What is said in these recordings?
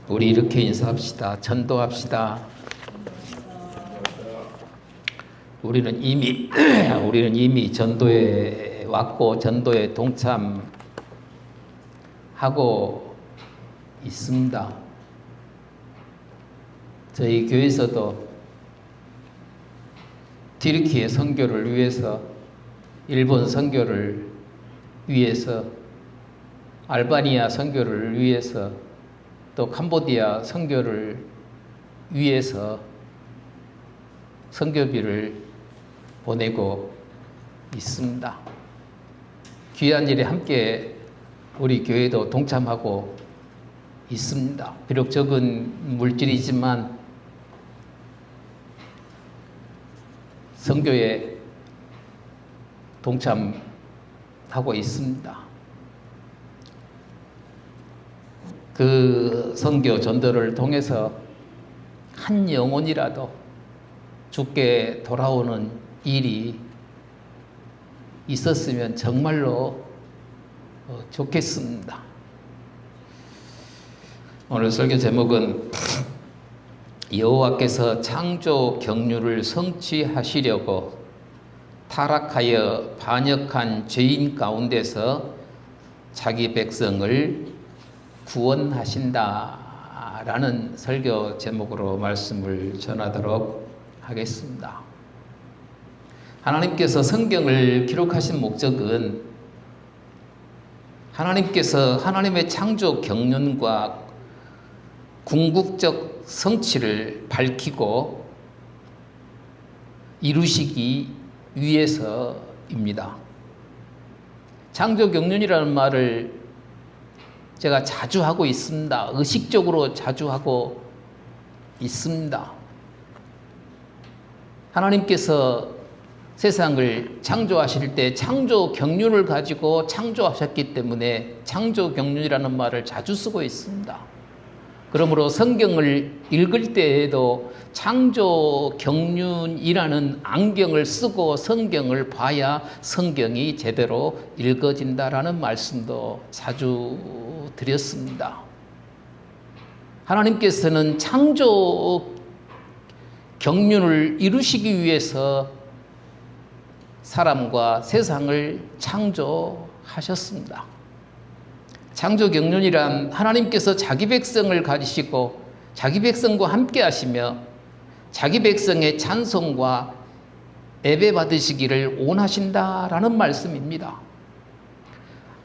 우리 이렇게 인사합시다. 전도합시다. 우리는 이미 전도에 왔고 전도에 동참하고 있습니다. 저희 교회에서도 튀르키예 선교를 위해서, 일본 선교를 위해서, 알바니아 선교를 위해서, 또 캄보디아 선교를 위해서 선교비를 보내고 있습니다. 귀한 일에 함께 우리 교회도 동참하고 있습니다. 비록 적은 물질이지만 선교에 동참하고 있습니다. 그 선교 전도를 통해서 한 영혼이라도 주께 돌아오는 일이 있었으면 정말로 좋겠습니다. 오늘 설교 제목은 여호와께서 창조 경륜을 성취하시려고 타락하여 반역한 죄인 가운데서 자기 백성을 구원하신다라는 설교 제목으로 말씀을 전하도록 하겠습니다. 하나님께서 성경을 기록하신 목적은 하나님께서 하나님의 창조 경륜과 궁극적 성취를 밝히고 이루시기 위해서입니다. 창조 경륜이라는 말을 제가 자주 하고 있습니다. 의식적으로 자주 하고 있습니다. 하나님께서 세상을 창조하실 때 창조 경륜을 가지고 창조하셨기 때문에 창조 경륜이라는 말을 자주 쓰고 있습니다. 그러므로 성경을 읽을 때에도 창조 경륜이라는 안경을 쓰고 성경을 봐야 성경이 제대로 읽어진다라는 말씀도 자주 드렸습니다. 하나님께서는 창조 경륜을 이루시기 위해서 사람과 세상을 창조하셨습니다. 창조 경륜이란 하나님께서 자기 백성을 가지시고 자기 백성과 함께 하시며 자기 백성의 찬송과 예배 받으시기를 원하신다라는 말씀입니다.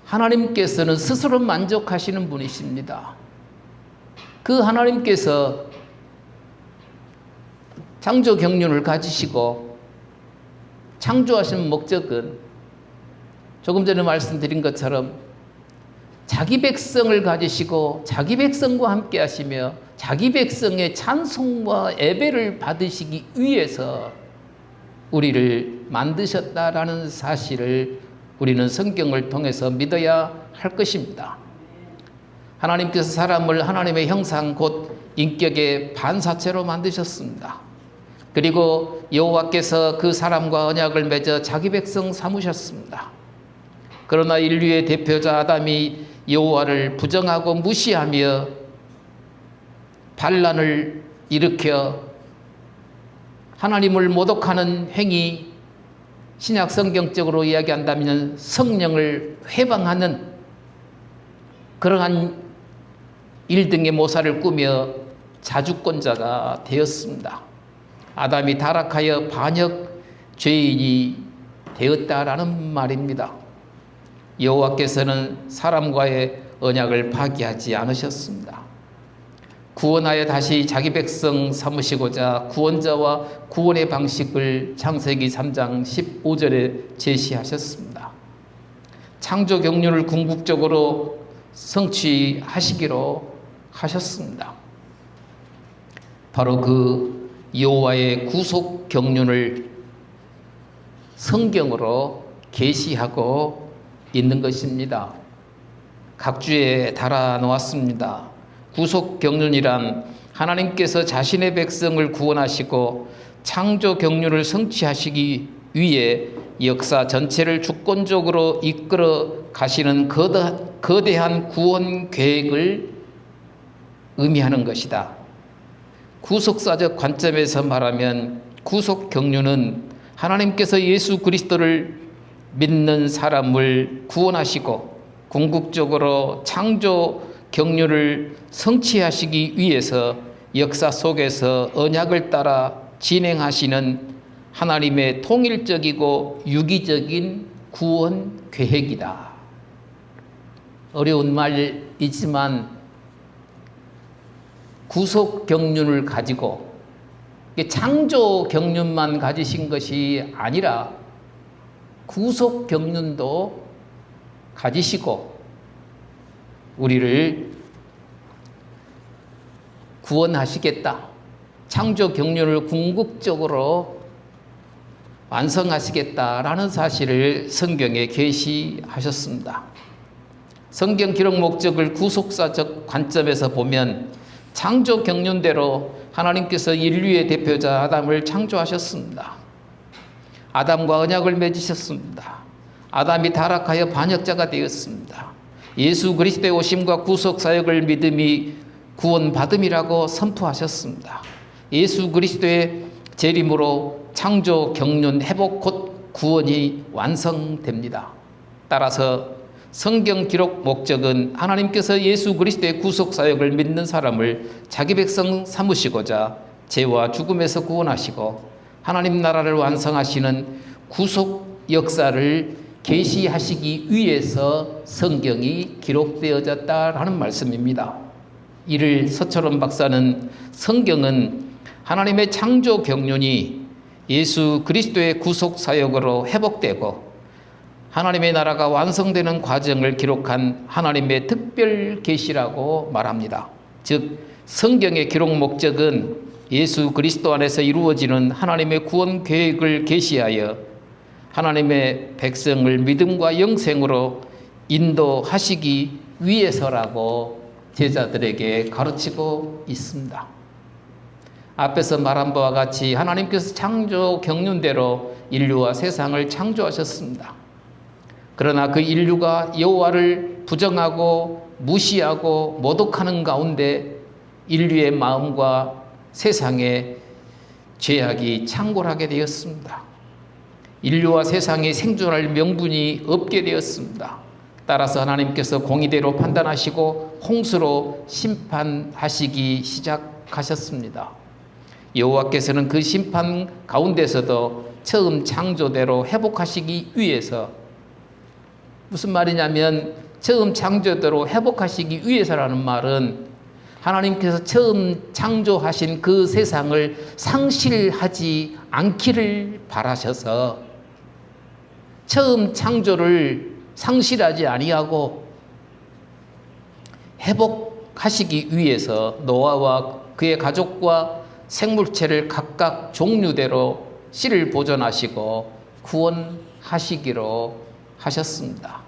하나님께서는 스스로 만족하시는 분이십니다. 그 하나님께서 창조 경륜을 가지시고 창조하신 목적은 조금 전에 말씀드린 것처럼 자기 백성을 가지시고 자기 백성과 함께 하시며 자기 백성의 찬송과 예배를 받으시기 위해서 우리를 만드셨다라는 사실을 우리는 성경을 통해서 믿어야 할 것입니다. 하나님께서 사람을 하나님의 형상 곧 인격의 반사체로 만드셨습니다. 그리고 여호와께서 그 사람과 언약을 맺어 자기 백성 삼으셨습니다. 그러나 인류의 대표자 아담이 여호와를 부정하고 무시하며 반란을 일으켜 하나님을 모독하는 행위, 신약 성경적으로 이야기한다면 성령을 회방하는 그러한 일 등의 모사를 꾸며 자주권자가 되었습니다. 아담이 타락하여 반역 죄인이 되었다라는 말입니다. 여호와께서는 사람과의 언약을 파기하지 않으셨습니다. 구원하여 다시 자기 백성 삼으시고자 구원자와 구원의 방식을 창세기 3장 15절에 제시하셨습니다. 창조 경륜을 궁극적으로 성취하시기로 하셨습니다. 바로 그 여호와의 구속 경륜을 성경으로 계시하고 있는 것입니다. 각주에 달아 놓았습니다. 구속 경륜이란 하나님께서 자신의 백성을 구원하시고 창조 경륜을 성취하시기 위해 역사 전체를 주권적으로 이끌어 가시는 거대한 구원 계획을 의미하는 것이다. 구속사적 관점에서 말하면 구속 경륜은 하나님께서 예수 그리스도를 믿는 사람을 구원하시고 궁극적으로 창조 경륜을 성취하시기 위해서 역사 속에서 언약을 따라 진행하시는 하나님의 통일적이고 유기적인 구원 계획이다. 어려운 말이지만 구속 경륜을 가지고 창조 경륜만 가지신 것이 아니라 구속 경륜도 가지시고 우리를 구원하시겠다. 창조 경륜을 궁극적으로 완성하시겠다라는 사실을 성경에 계시하셨습니다. 성경 기록 목적을 구속사적 관점에서 보면 창조 경륜대로 하나님께서 인류의 대표자 아담을 창조하셨습니다. 아담과 언약을 맺으셨습니다. 아담이 타락하여 반역자가 되었습니다. 예수 그리스도의 오심과 구속 사역을 믿음이 구원받음이라고 선포하셨습니다. 예수 그리스도의 재림으로 창조 경륜 회복 곧 구원이 완성됩니다. 따라서 성경 기록 목적은 하나님께서 예수 그리스도의 구속 사역을 믿는 사람을 자기 백성 삼으시고자 죄와 죽음에서 구원하시고 하나님 나라를 완성하시는 구속 역사를 계시하시기 위해서 성경이 기록되어졌다라는 말씀입니다. 이를 서철원 박사는 성경은 하나님의 창조 경륜이 예수 그리스도의 구속 사역으로 회복되고 하나님의 나라가 완성되는 과정을 기록한 하나님의 특별 계시라고 말합니다. 즉 성경의 기록 목적은 예수 그리스도 안에서 이루어지는 하나님의 구원 계획을 계시하여 하나님의 백성을 믿음과 영생으로 인도하시기 위해서라고 제자들에게 가르치고 있습니다. 앞에서 말한 바와 같이 하나님께서 창조 경륜대로 인류와 세상을 창조하셨습니다. 그러나 그 인류가 여호와를 부정하고 무시하고 모독하는 가운데 인류의 마음과 세상에 죄악이 창궐하게 되었습니다. 인류와 세상이 생존할 명분이 없게 되었습니다. 따라서 하나님께서 공의대로 판단하시고 홍수로 심판하시기 시작하셨습니다. 여호와께서는 그 심판 가운데서도 처음 창조대로 회복하시기 위해서, 무슨 말이냐면 처음 창조대로 회복하시기 위해서라는 말은 하나님께서 처음 창조하신 그 세상을 상실하지 않기를 바라셔서 처음 창조를 상실하지 아니하고 회복하시기 위해서 노아와 그의 가족과 생물체를 각각 종류대로 씨를 보존하시고 구원하시기로 하셨습니다.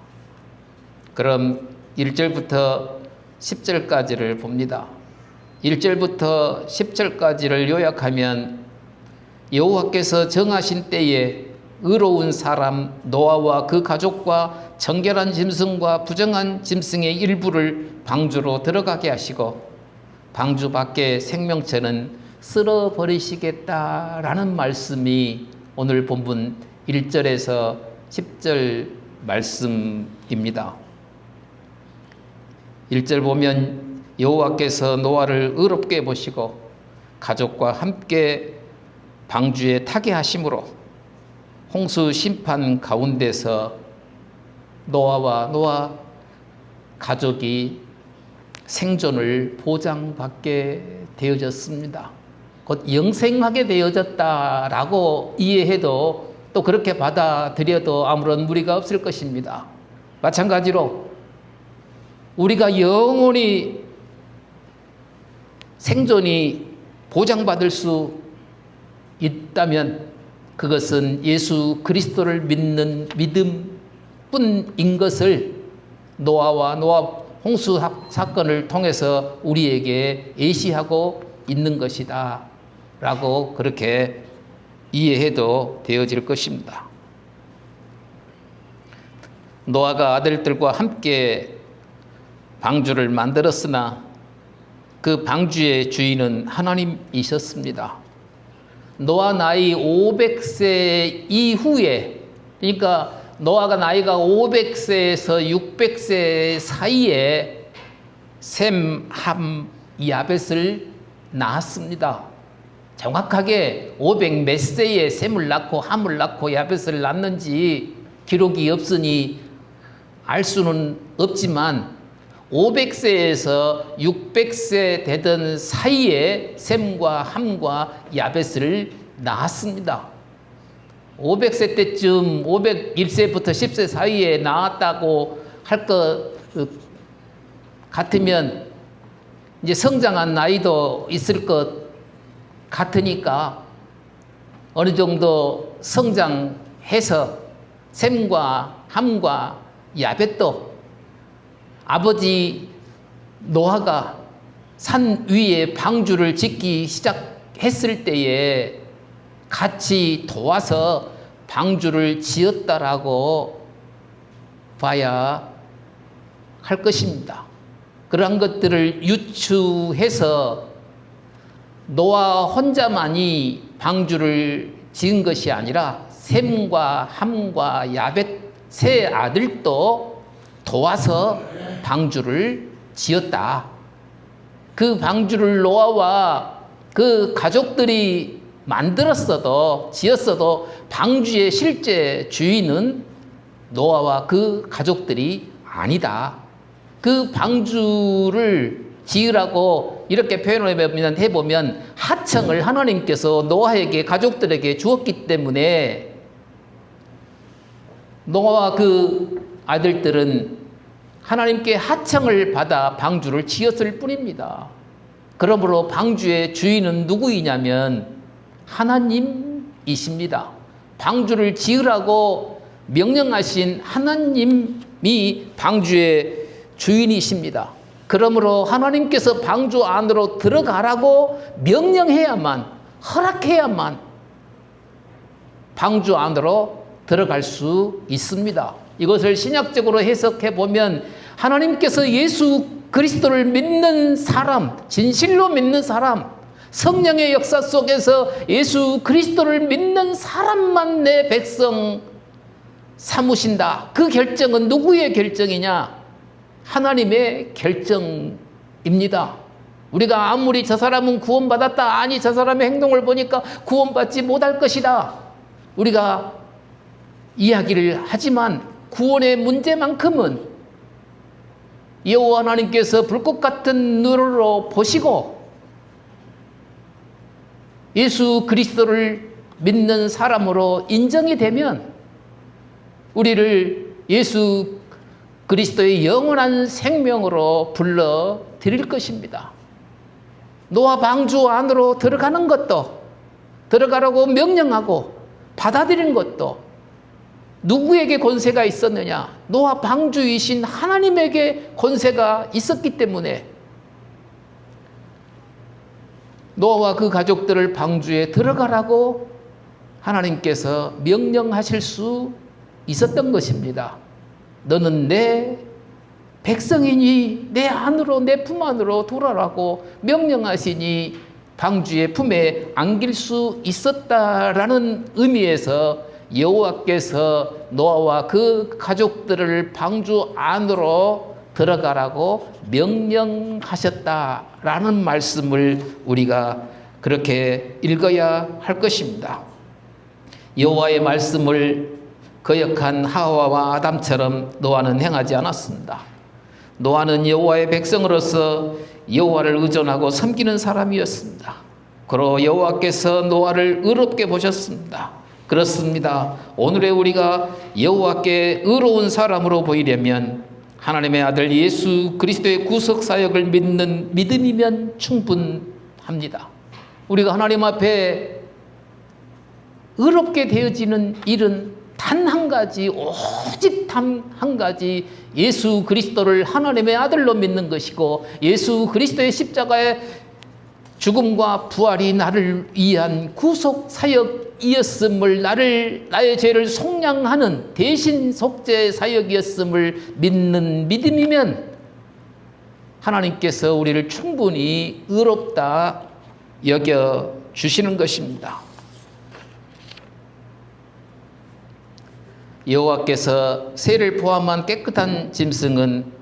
그럼 1절부터 10절까지를 봅니다. 1절부터 10절까지를 요약하면 여호와께서 정하신 때에 의로운 사람 노아와 그 가족과 정결한 짐승과 부정한 짐승의 일부를 방주로 들어가게 하시고 방주 밖의 생명체는 쓸어버리시겠다라는 말씀이 오늘 본문 1절에서 10절 말씀입니다. 1절 보면 여호와께서 노아를 의롭게 보시고 가족과 함께 방주에 타게 하심으로 홍수 심판 가운데서 노아와 노아 가족이 생존을 보장받게 되어졌습니다. 곧 영생하게 되어졌다라고 이해해도 또 그렇게 받아들여도 아무런 무리가 없을 것입니다. 마찬가지로 우리가 영원히 생존이 보장받을 수 있다면 그것은 예수 그리스도를 믿는 믿음뿐인 것을 노아와 노아 홍수 사건을 통해서 우리에게 예시하고 있는 것이다 라고 그렇게 이해해도 되어질 것입니다. 노아가 아들들과 함께 방주를 만들었으나 그 방주의 주인은 하나님이셨습니다. 노아 나이 500세 이후에, 그러니까 노아가 나이가 500세에서 600세 사이에 셈, 함, 야벳을 낳았습니다. 정확하게 500 몇 세에 셈을 낳고 함을 낳고 야벳을 낳는지 기록이 없으니 알 수는 없지만 500세에서 600세 되던 사이에 셈과 함과 야벳을 낳았습니다. 500세 때쯤 501세부터 10세 사이에 낳았다고 할 것 같으면 이제 성장한 나이도 있을 것 같으니까 어느 정도 성장해서 셈과 함과 야벳도 아버지 노아가 산 위에 방주를 짓기 시작했을 때에 같이 도와서 방주를 지었다라고 봐야 할 것입니다. 그러한 것들을 유추해서 노아 혼자만이 방주를 지은 것이 아니라 셈과 함과 야벳 세 아들도 도와서 방주를 지었다. 그 방주를 노아와 그 가족들이 만들었어도 지었어도 방주의 실제 주인은 노아와 그 가족들이 아니다. 그 방주를 지으라고 이렇게 표현을 해보면 하청을 하나님께서 노아에게 가족들에게 주었기 때문에 노아와 그 아들들은 하나님께 하청을 받아 방주를 지었을 뿐입니다. 그러므로 방주의 주인은 누구이냐면 하나님이십니다. 방주를 지으라고 명령하신 하나님이 방주의 주인이십니다. 그러므로 하나님께서 방주 안으로 들어가라고 명령해야만, 허락해야만 방주 안으로 들어갈 수 있습니다. 이것을 신약적으로 해석해 보면 하나님께서 예수 그리스도를 믿는 사람, 진실로 믿는 사람, 성령의 역사 속에서 예수 그리스도를 믿는 사람만 내 백성 삼으신다. 그 결정은 누구의 결정이냐? 하나님의 결정입니다. 우리가 아무리 저 사람은 구원받았다, 아니 저 사람의 행동을 보니까 구원받지 못할 것이다, 우리가 이야기를 하지만 구원의 문제만큼은 여호와 하나님께서 불꽃 같은 눈으로 보시고 예수 그리스도를 믿는 사람으로 인정이 되면 우리를 예수 그리스도의 영원한 생명으로 불러 드릴 것입니다. 노아 방주 안으로 들어가는 것도, 들어가라고 명령하고 받아들이는 것도 누구에게 권세가 있었느냐? 노아 방주이신 하나님에게 권세가 있었기 때문에 노아와 그 가족들을 방주에 들어가라고 하나님께서 명령하실 수 있었던 것입니다. 너는 내 백성이니 내 안으로, 내 품 안으로 돌아라고 명령하시니 방주의 품에 안길 수 있었다라는 의미에서 여호와께서 노아와 그 가족들을 방주 안으로 들어가라고 명령하셨다라는 말씀을 우리가 그렇게 읽어야 할 것입니다. 여호와의 말씀을 거역한 하와와 아담처럼 노아는 행하지 않았습니다. 노아는 여호와의 백성으로서 여호와를 의존하고 섬기는 사람이었습니다. 그러 여호와께서 노아를 의롭게 보셨습니다. 그렇습니다. 오늘의 우리가 여호와께 의로운 사람으로 보이려면 하나님의 아들 예수 그리스도의 구속 사역을 믿는 믿음이면 충분합니다. 우리가 하나님 앞에 의롭게 되어지는 일은 단 한 가지, 오직 단 한 가지, 예수 그리스도를 하나님의 아들로 믿는 것이고 예수 그리스도의 십자가의 죽음과 부활이 나를 위한 구속 사역이었음을, 나의 죄를 속량하는 대신 속죄 사역이었음을 믿는 믿음이면 하나님께서 우리를 충분히 의롭다 여겨 주시는 것입니다. 여호와께서 새를 포함한 깨끗한 짐승은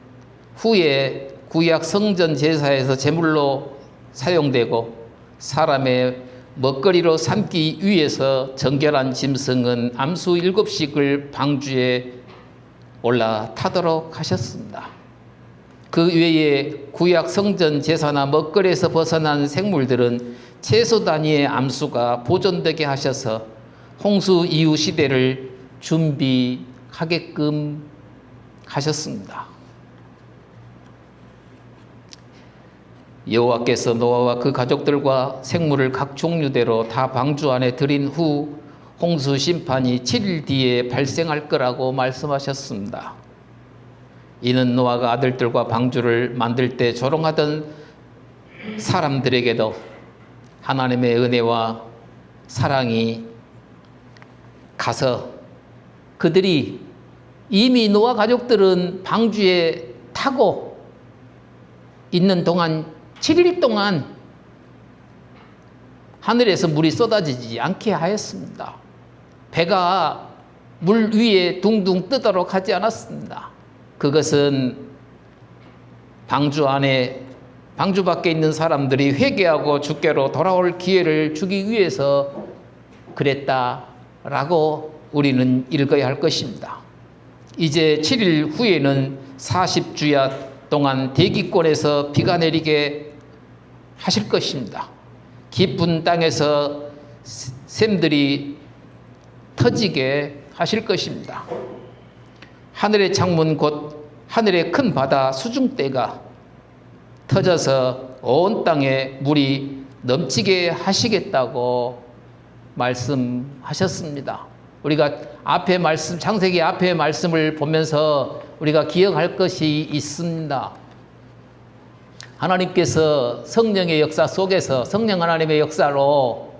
후에 구약 성전 제사에서 제물로 사용되고 사람의 먹거리로 삼기 위해서 정결한 짐승은 암수 7씩을 방주에 올라타도록 하셨습니다. 그 외에 구약 성전 제사나 먹거리에서 벗어난 생물들은 채소 단위의 암수가 보존되게 하셔서 홍수 이후 시대를 준비하게끔 하셨습니다. 여호와께서 노아와 그 가족들과 생물을 각 종류대로 다 방주 안에 들인 후 홍수 심판이 7일 뒤에 발생할 거라고 말씀하셨습니다. 이는 노아가 아들들과 방주를 만들 때 조롱하던 사람들에게도 하나님의 은혜와 사랑이 가서 그들이 이미 노아 가족들은 방주에 타고 있는 동안 7일 동안 하늘에서 물이 쏟아지지 않게 하였습니다. 배가 물 위에 둥둥 뜨도록 하지 않았습니다. 그것은 방주 안에 방주 밖에 있는 사람들이 회개하고 주께로 돌아올 기회를 주기 위해서 그랬다라고 우리는 읽어야 할 것입니다. 이제 7일 후에는 40주야 동안 대기권에서 비가 내리게 하실 것입니다. 깊은 땅에서 샘들이 터지게 하실 것입니다. 하늘의 창문 곧 하늘의 큰 바다 수중대가 터져서 온 땅에 물이 넘치게 하시겠다고 말씀하셨습니다. 우리가 앞에 말씀, 창세기 앞에 말씀을 보면서 우리가 기억할 것이 있습니다. 하나님께서 성령의 역사 속에서 성령 하나님의 역사로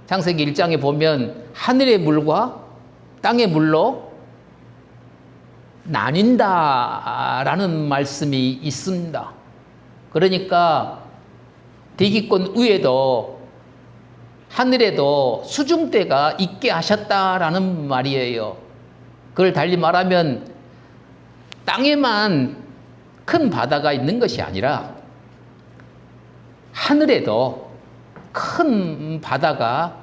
창세기 1장에 보면 하늘의 물과 땅의 물로 나뉜다라는 말씀이 있습니다. 그러니까 대기권 위에도 하늘에도 수중대가 있게 하셨다라는 말이에요. 그걸 달리 말하면 땅에만 큰 바다가 있는 것이 아니라 하늘에도 큰 바다가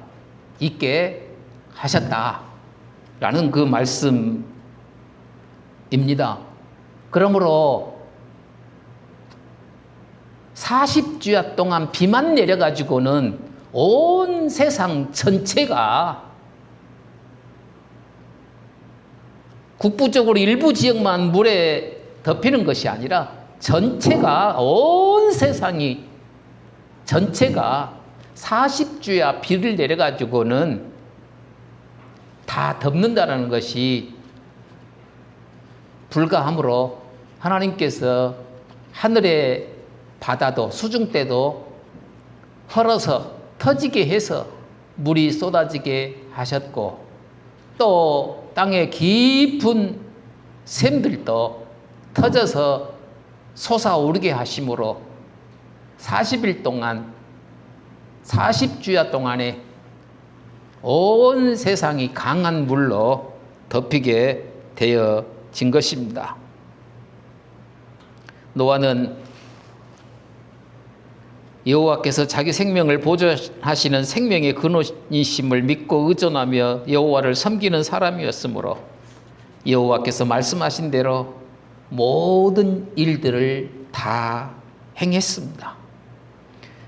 있게 하셨다라는 그 말씀입니다. 그러므로 40주야 동안 비만 내려가지고는 온 세상 전체가 국부적으로 일부 지역만 물에 덮이는 것이 아니라 전체가 온 세상이 전체가 40주야 비를 내려가지고는 다 덮는다는 것이 불가하므로 하나님께서 하늘의 바다도 수중대도 헐어서 터지게 해서 물이 쏟아지게 하셨고 또 땅의 깊은 샘들도 터져서 솟아오르게 하심으로 40일 동안 40주야 동안에 온 세상이 강한 물로 덮이게 되어진 것입니다. 노아는 여호와께서 자기 생명을 보존하시는 생명의 근원이심을 믿고 의존하며 여호와를 섬기는 사람이었으므로 여호와께서 말씀하신 대로 모든 일들을 다 행했습니다.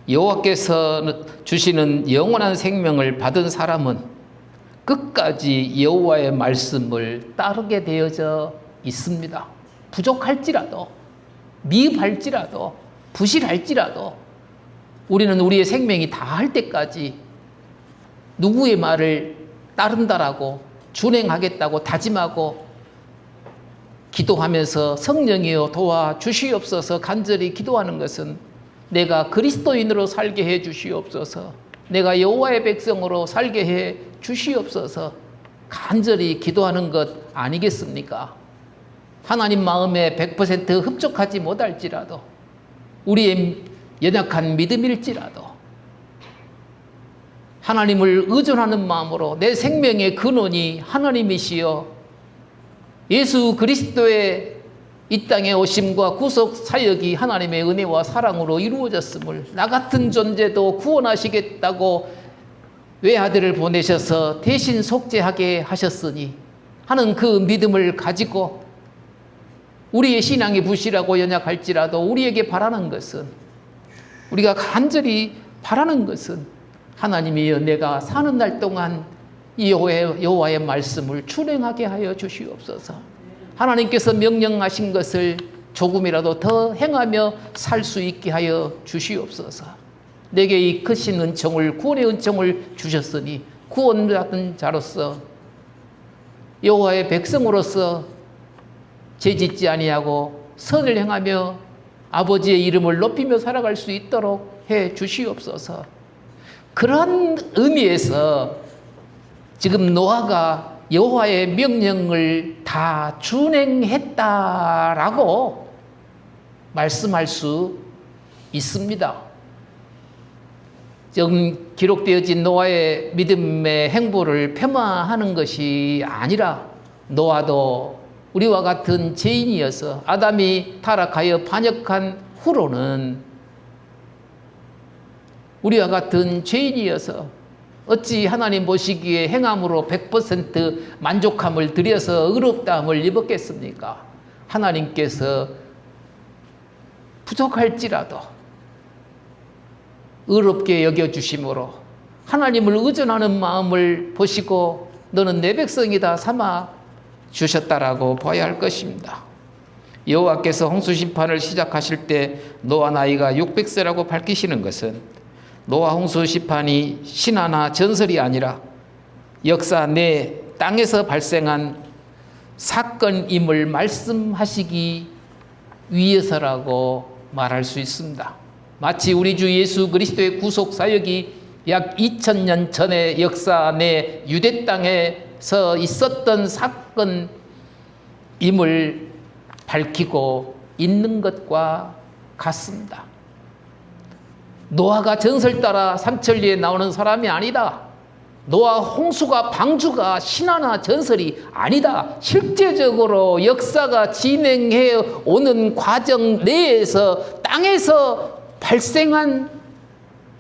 여호와께서 주시는 영원한 생명을 받은 사람은 끝까지 여호와의 말씀을 따르게 되어져 있습니다. 부족할지라도, 미흡할지라도, 부실할지라도 우리는 우리의 생명이 다할 때까지 누구의 말을 따른다라고 준행하겠다고 다짐하고 기도하면서 성령이여 도와주시옵소서 간절히 기도하는 것은 내가 그리스도인으로 살게 해 주시옵소서, 내가 여호와의 백성으로 살게 해 주시옵소서 간절히 기도하는 것 아니겠습니까? 하나님 마음에 100% 흡족하지 못할지라도 우리의 연약한 믿음일지라도 하나님을 의존하는 마음으로 내 생명의 근원이 하나님이시여 예수 그리스도의 이 땅에 오심과 구속 사역이 하나님의 은혜와 사랑으로 이루어졌음을 나 같은 존재도 구원하시겠다고 외아들을 보내셔서 대신 속죄하게 하셨으니 하는 그 믿음을 가지고 우리의 신앙이 부실하고 연약할지라도 우리에게 바라는 것은 우리가 간절히 바라는 것은 하나님이여 내가 사는 날 동안 여호와의 말씀을 준행하게 하여 주시옵소서. 하나님께서 명령하신 것을 조금이라도 더 행하며 살 수 있게 하여 주시옵소서. 내게 이 크신 은총을 구원의 은총을 주셨으니 구원받은 자로서 여호와의 백성으로서 죄짓지 아니하고 선을 행하며 아버지의 이름을 높이며 살아갈 수 있도록 해 주시옵소서. 그런 의미에서 지금 노아가 여호와의 명령을 다 준행했다라고 말씀할 수 있습니다. 지금 기록되어진 노아의 믿음의 행보를 폄하하는 것이 아니라 노아도 우리와 같은 죄인이어서 아담이 타락하여 반역한 후로는 우리와 같은 죄인이어서 어찌 하나님 보시기에 행함으로 100% 만족함을 드려서 의롭다함을 입었겠습니까? 하나님께서 부족할지라도 의롭게 여겨주심으로 하나님을 의존하는 마음을 보시고 너는 내 백성이다 삼아 주셨다라고 봐야 할 것입니다. 여호와께서 홍수 심판을 시작하실 때 노아 나이가 600세라고 밝히시는 것은 노아 홍수 심판이 신화나 전설이 아니라 역사 내 땅에서 발생한 사건임을 말씀하시기 위해서라고 말할 수 있습니다. 마치 우리 주 예수 그리스도의 구속 사역이 약 2000년 전의 역사 내 유대 땅에서 있었던 사건임을 밝히고 있는 것과 같습니다. 노아가 전설 따라 삼천리에 나오는 사람이 아니다. 노아 홍수가 방주가 신화나 전설이 아니다. 실제적으로 역사가 진행해 오는 과정 내에서 땅에서 발생한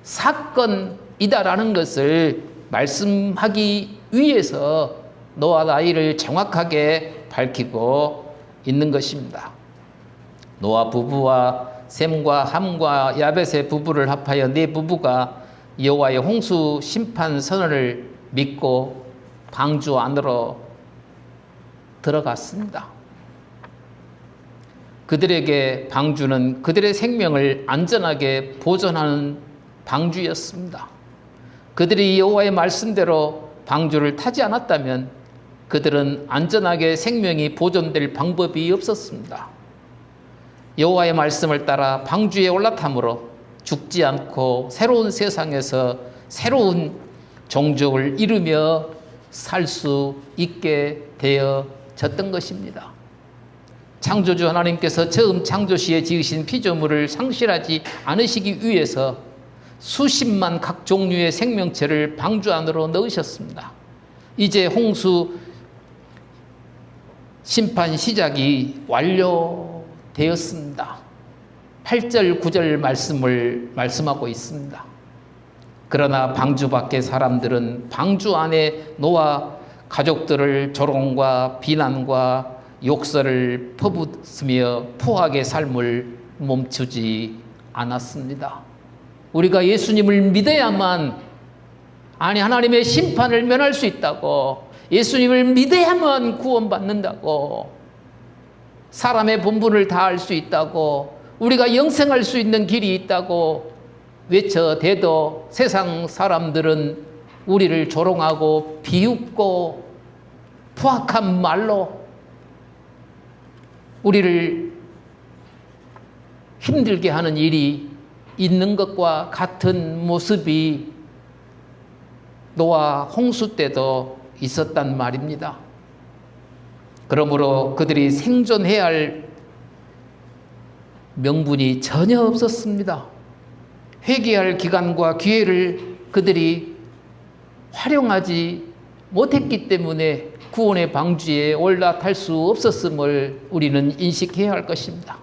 사건이다라는 것을 말씀하기 위해서 노아 나이를 정확하게 밝히고 있는 것입니다. 노아 부부와 셈과 함과 야벳의 부부를 합하여 네 부부가 여호와의 홍수 심판 선언을 믿고 방주 안으로 들어갔습니다. 그들에게 방주는 그들의 생명을 안전하게 보존하는 방주였습니다. 그들이 여호와의 말씀대로 방주를 타지 않았다면 그들은 안전하게 생명이 보존될 방법이 없었습니다. 여호와의 말씀을 따라 방주에 올라탐으로 죽지 않고 새로운 세상에서 새로운 종족을 이루며 살 수 있게 되어졌던 것입니다. 창조주 하나님께서 처음 창조시에 지으신 피조물을 상실하지 않으시기 위해서 수십만 각 종류의 생명체를 방주 안으로 넣으셨습니다. 이제 홍수 심판 시작이 완료되었습니다. 8절 9절 말씀을 말씀하고 있습니다. 그러나 방주 밖의 사람들은 방주 안에 노아 가족들을 조롱과 비난과 욕설을 퍼붓으며 포악의 삶을 멈추지 않았습니다. 우리가 예수님을 믿어야만, 아니 하나님의 심판을 면할 수 있다고, 예수님을 믿어야만 구원받는다고, 사람의 본분을 다할 수 있다고, 우리가 영생할 수 있는 길이 있다고 외쳐대도 세상 사람들은 우리를 조롱하고 비웃고 포악한 말로 우리를 힘들게 하는 일이 있는 것과 같은 모습이 노아 홍수 때도 있었단 말입니다. 그러므로 그들이 생존해야 할 명분이 전혀 없었습니다. 회개할 기간과 기회를 그들이 활용하지 못했기 때문에 구원의 방주에 올라탈 수 없었음을 우리는 인식해야 할 것입니다.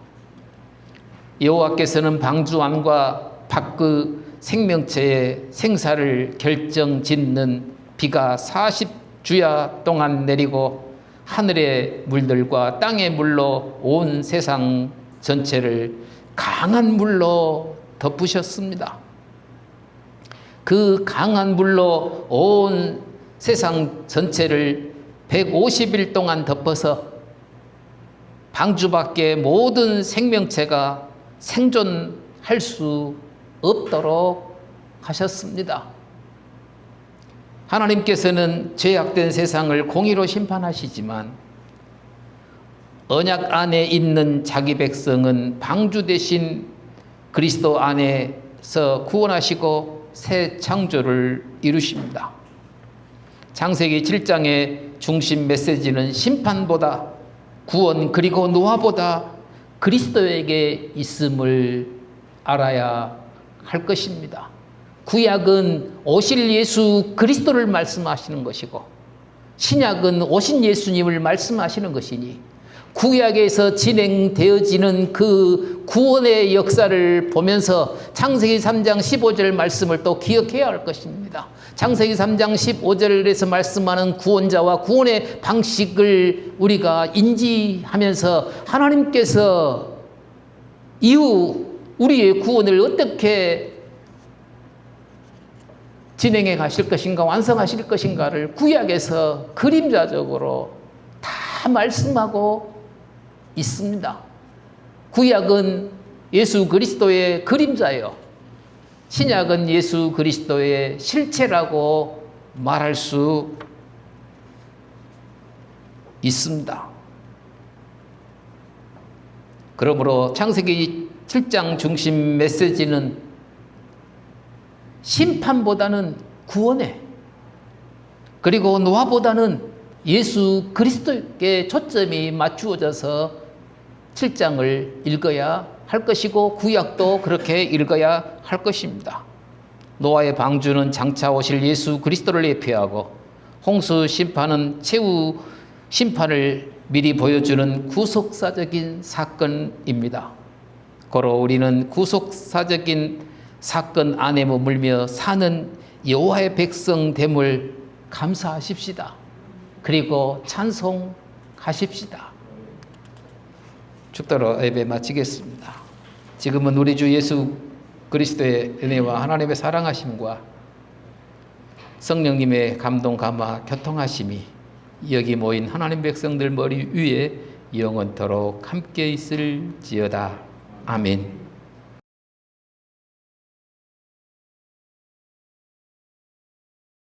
여호와께서는 방주 안과 밖의 생명체의 생사를 결정짓는 비가 40주야 동안 내리고 하늘의 물들과 땅의 물로 온 세상 전체를 강한 물로 덮으셨습니다. 그 강한 물로 온 세상 전체를 150일 동안 덮어서 방주 밖의 모든 생명체가 생존할 수 없도록 하셨습니다. 하나님께서는 죄악된 세상을 공의로 심판하시지만 언약 안에 있는 자기 백성은 방주 대신 그리스도 안에서 구원하시고 새 창조를 이루십니다. 창세기 7장의 중심 메시지는 심판보다 구원 그리고 노아보다 그리스도에게 있음을 알아야 할 것입니다. 구약은 오실 예수 그리스도를 말씀하시는 것이고 신약은 오신 예수님을 말씀하시는 것이니 구약에서 진행되어지는 그 구원의 역사를 보면서 창세기 3장 15절 말씀을 또 기억해야 할 것입니다. 창세기 3장 15절에서 말씀하는 구원자와 구원의 방식을 우리가 인지하면서 하나님께서 이후 우리의 구원을 어떻게 진행해 가실 것인가, 완성하실 것인가를 구약에서 그림자적으로 다 말씀하고 있습니다. 구약은 예수 그리스도의 그림자요, 신약은 예수 그리스도의 실체라고 말할 수 있습니다. 그러므로 창세기 7장 중심 메시지는 심판보다는 구원에, 그리고 노아보다는 예수 그리스도께 초점이 맞추어져서 7장을 읽어야 할 것이고 구약도 그렇게 읽어야 할 것입니다. 노아의 방주는 장차 오실 예수 그리스도를 예표하고 홍수 심판은 최후 심판을 미리 보여주는 구속사적인 사건입니다. 고로 우리는 구속사적인 사건 안에 머물며 사는 여호와의 백성됨을 감사하십시다. 그리고 찬송하십시다. 축도로 예배 마치겠습니다. 지금은 우리 주 예수 그리스도의 은혜와 하나님의 사랑하심과 성령님의 감동 감화 교통하심이 여기 모인 하나님 백성들 머리 위에 영원토록 함께 있을지어다. 아멘.